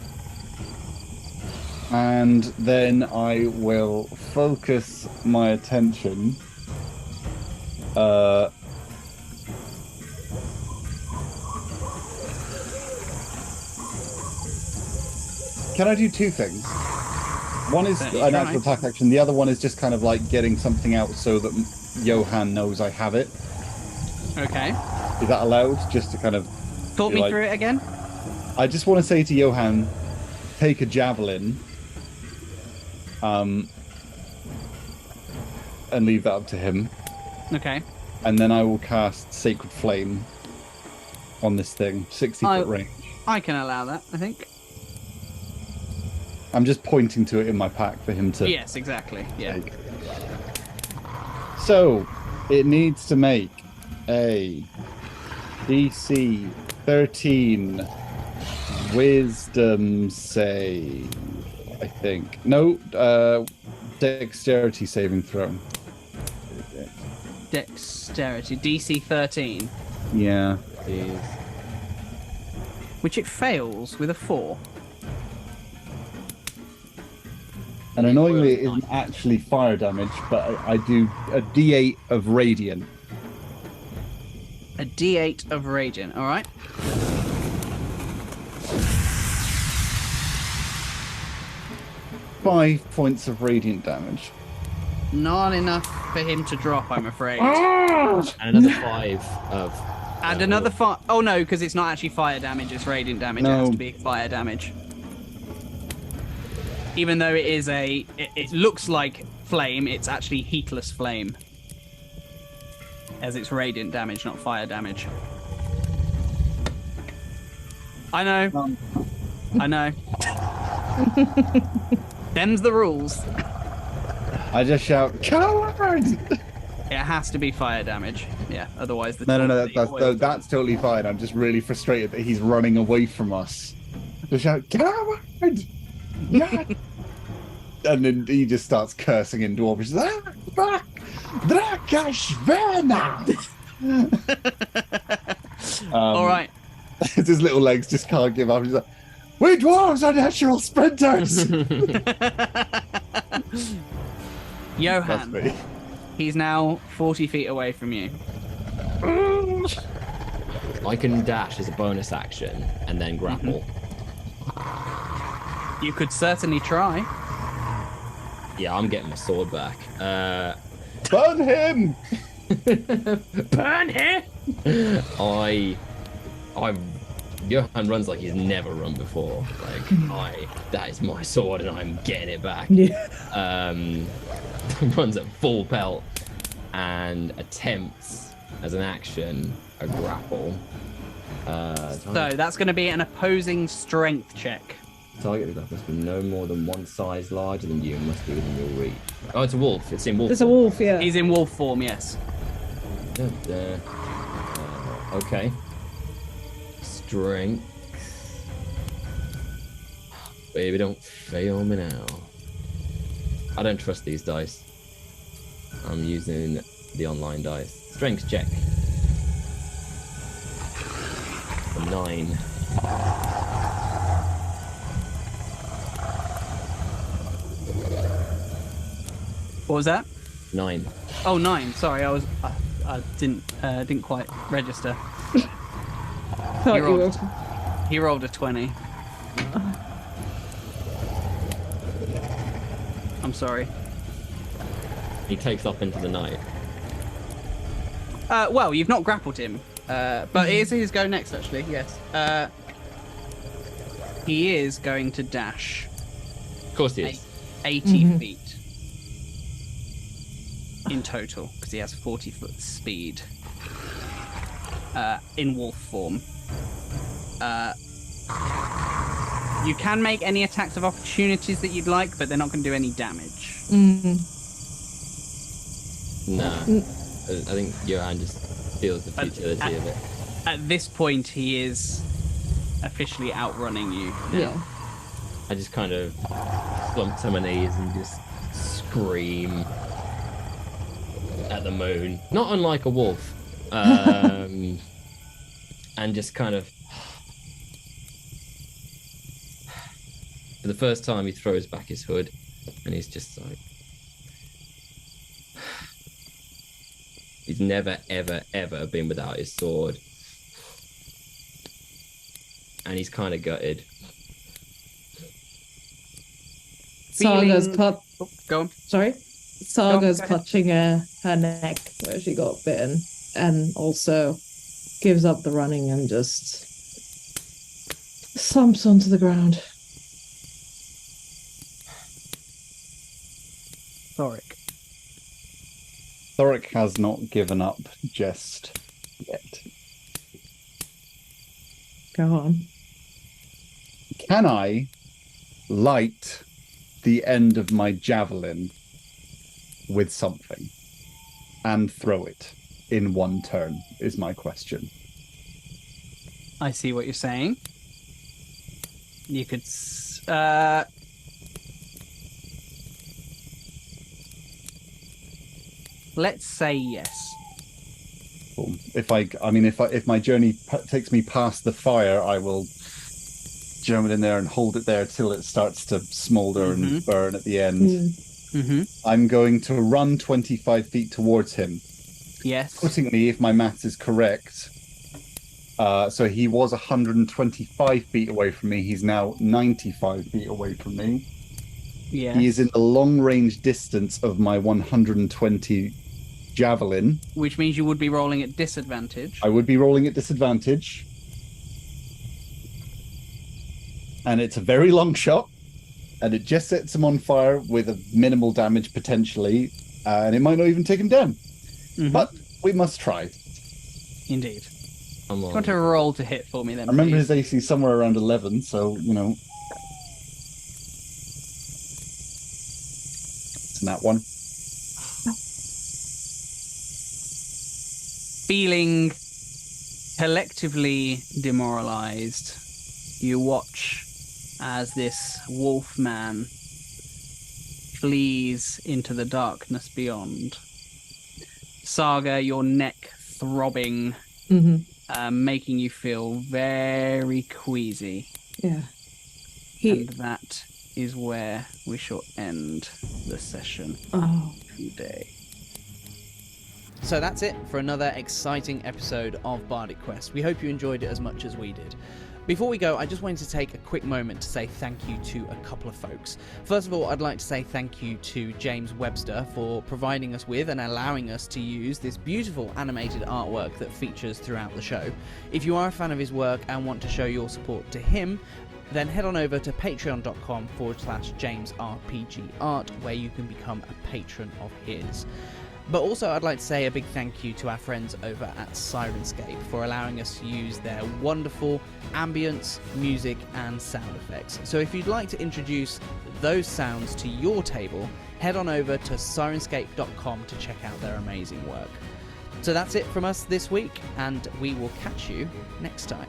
And then I will focus my attention. Can I do 2 things? One is an actual attack action. The other one is just kind of like getting something out so that Johann knows I have it. Okay. Is that allowed? Just to kind of... Talk me through it again. I just want to say to Johann, take a javelin, and leave that up to him. Okay. And then I will cast Sacred Flame on this thing, 60-foot range. I can allow that, I think. I'm just pointing to it in my pack for him to... Yes, exactly. Yeah. Take. So, it needs to make a DC 13 Wisdom save, I think. No, Dexterity saving throw. Dexterity, DC 13. Yeah. Which it fails with a 4. And annoyingly, it isn't actually fire damage, but I do a D8 of radiant. A D8 of radiant, alright. Five points of radiant damage. Not enough for him to drop, I'm afraid. And another 5 of... And another 5... Oh no, because it's not actually fire damage, it's radiant damage. No. It has to be fire damage. Even though it is it looks like flame, it's actually heatless flame. As it's radiant damage, not fire damage. I know. I know. Them's the rules. I just shout, "Coward!" It has to be fire damage. Yeah, otherwise the... No, that's totally fine. I'm just really frustrated that he's running away from us. Just shout, "Coward!" Yeah. And then he just starts cursing in Dwarvish. All right. His little legs just can't give up. He's like, We dwarves are natural sprinters. Johann, That's me. he's now 40 feet away from you. I can dash as a bonus action and then grapple. You could certainly try. Yeah, I'm getting my sword back. Burn him! Burn him! Johann runs like he's never run before. Like, that is my sword and I'm getting it back. Yeah. Runs at full pelt and attempts as an action a grapple. So that's going to be an opposing strength check. Target of the grapple must be no more than one size larger than you and must be within your reach. Oh, it's a wolf. It's in wolf. It's a wolf, yeah. He's in wolf form, yes. Okay. Strength. Baby, don't fail me now. I don't trust these dice. I'm using the online dice. Strength check. 9. What was that? 9. Oh, 9. Sorry, I didn't quite register. Thought you were... He rolled a 20. I'm sorry. He takes off into the night. Well, you've not grappled him, but it is his go next, actually. Yes. He is going to dash. Of course he is. 80 feet in total, because he has 40-foot speed. In wolf form. You can make any attacks of opportunities that you'd like, but they're not going to do any damage. Nah. I think Johann just feels the futility of it. At this point, he is officially outrunning you now. Yeah. I just kind of slump to my knees and just scream at the moon. Not unlike a wolf. And just kind of... For the first time, he throws back his hood and he's just like... He's never, ever, ever been without his sword. And he's kind of gutted. Saga's cut. Oh, go on. Sorry? Saga's Go ahead. clutching her neck where she got bitten and also gives up the running and just slumps onto the ground. Thorik. Thorik has not given up just yet. Go on. Can I light the end of my javelin with something and throw it in one turn, is my question. I see what you're saying. You could... let's say yes. Cool. If my journey takes me past the fire, I will jam it in there and hold it there till it starts to smolder and burn at the end. I'm going to run 25 feet towards him. Yes. Putting me, if my maths is correct, so he was 125 feet away from me. He's now 95 feet away from me. Yes. He is in the long range distance of my 120 javelin. Which means you would be rolling at disadvantage. I would be rolling at disadvantage. And it's a very long shot. And it just sets him on fire with a minimal damage potentially. And it might not even take him down. But we must try. Indeed. I'm You want to roll to hit for me then, I remember please? his AC somewhere around 11, so, you know. It's in that one. Feeling collectively demoralized, you watch as this wolf man flees into the darkness beyond. Saga, your neck throbbing, making you feel very queasy. Yeah. And that is where we shall end the session today. So that's it for another exciting episode of Bardic Quest. We hope you enjoyed it as much as we did. Before we go, I just wanted to take a quick moment to say thank you to a couple of folks. First of all, I'd like to say thank you to James Webster for providing us with and allowing us to use this beautiful animated artwork that features throughout the show. If you are a fan of his work and want to show your support to him, then head on over to patreon.com/JamesRPGArt, where you can become a patron of his. But also I'd like to say a big thank you to our friends over at Sirenscape for allowing us to use their wonderful ambience, music and sound effects. So if you'd like to introduce those sounds to your table, head on over to sirenscape.com to check out their amazing work. So that's it from us this week, and we will catch you next time.